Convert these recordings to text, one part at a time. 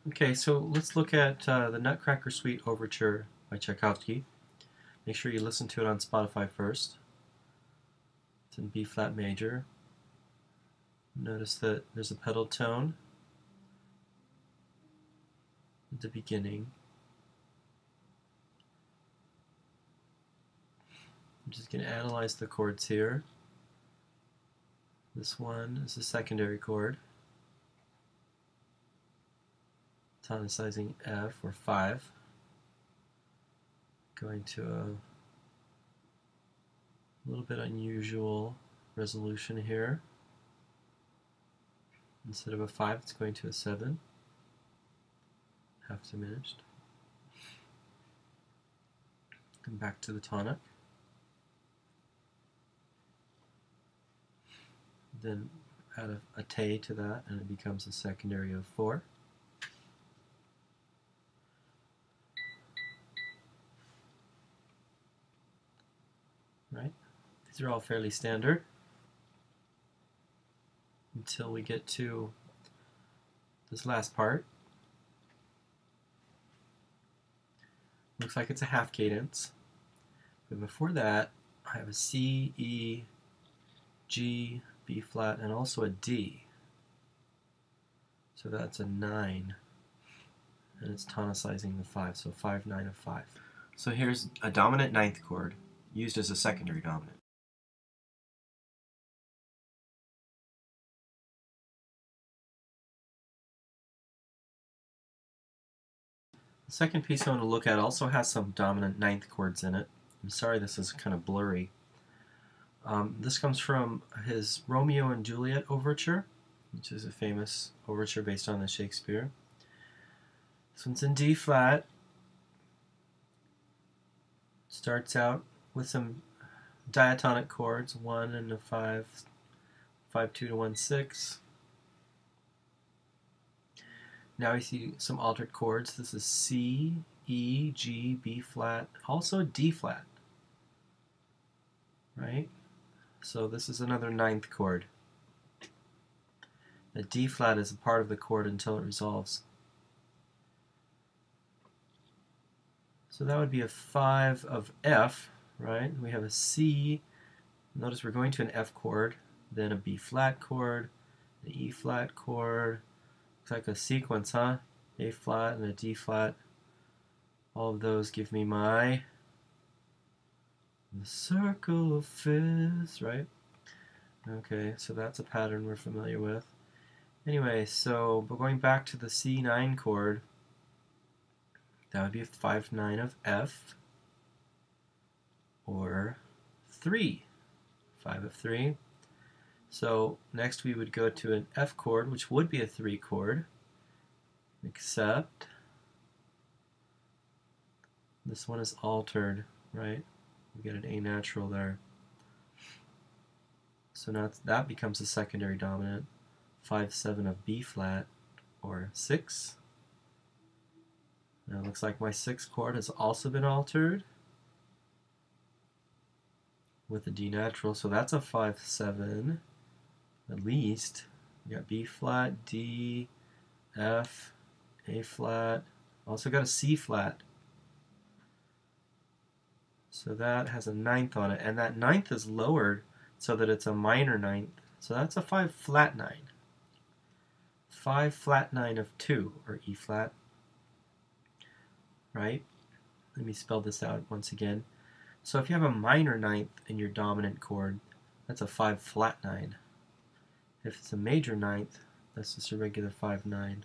Okay, so let's look at the Nutcracker Suite Overture by Tchaikovsky. Make sure you listen to it on Spotify first. It's in B flat major. Notice that there's a pedal tone at the beginning. I'm just going to analyze the chords here. This one is a secondary chord, tonicizing F or 5. Going to a little bit unusual resolution here. Instead of a 5, it's going to a 7, half diminished. Come back to the tonic. Then add a Te to that, and it becomes a secondary of 4. Right? These are all fairly standard until we get to this last part. Looks like it's a half cadence. But before that, I have a C, E, G, B flat, and also a D. So that's a 9. And it's tonicizing the 5, so 5, 9 of 5. So here's a dominant ninth chord used as a secondary dominant. The second piece I want to look at also has some dominant ninth chords in it. I'm sorry this is kind of blurry. This comes from his Romeo and Juliet Overture, which is a famous overture based on the Shakespeare. This one's in D flat. Starts out with some diatonic chords, 1 and a 5, 5, 2 to 1, 6. Now we see some altered chords. This is C, E, G, B flat, also D flat, right? So this is another ninth chord. The D flat is a part of the chord until it resolves. So that would be a 5 of F, right? We have a C. Notice we're going to an F chord, then a B flat chord, an E flat chord. Looks like a sequence, huh? A flat and a D flat. All of those give me my the circle of fifths, right? Okay, so that's a pattern we're familiar with. Anyway, so but going back to the C9 chord, that would be a 5, 9 of F, or 3, 5 of 3. So next we would go to an F chord, which would be a 3 chord, except this one is altered, right? We get an A natural there. So now that becomes a secondary dominant, 5, 7 of B flat, or 6. Now it looks like my 6th chord has also been altered with a D natural, so that's a 5, 7 at least. We got B flat, D, F, A flat, also got a C flat. So that has a 9th on it, and that 9th is lowered so that it's a minor 9th. So that's a 5 flat 9. 5 flat 9 of 2, or E flat. Right? Let me spell this out once again. So if you have a minor 9th in your dominant chord, that's a 5 flat 9. If it's a major 9th, that's just a regular 5, 9.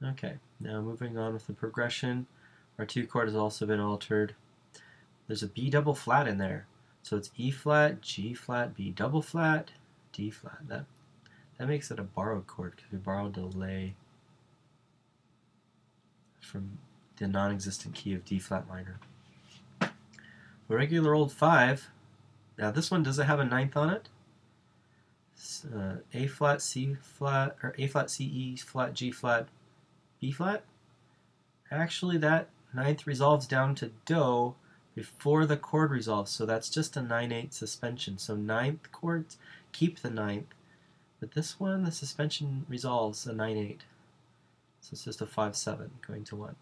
Okay, now moving on with the progression. Our 2 chord has also been altered. There's a B double flat in there. So it's E flat, G flat, B double flat, D flat. That makes it a borrowed chord because we borrowed the lay from the non-existent key of D flat minor. A regular old 5. Now this one, does it have a 9th on it? A flat, C flat, or A flat, C, E flat, G flat, B flat. Actually, that 9th resolves down to Do, before the chord resolves, so that's just a 9/8 suspension. So ninth chords keep the ninth, but this one, the suspension resolves a 9/8. So it's just a 5/7 going to 1.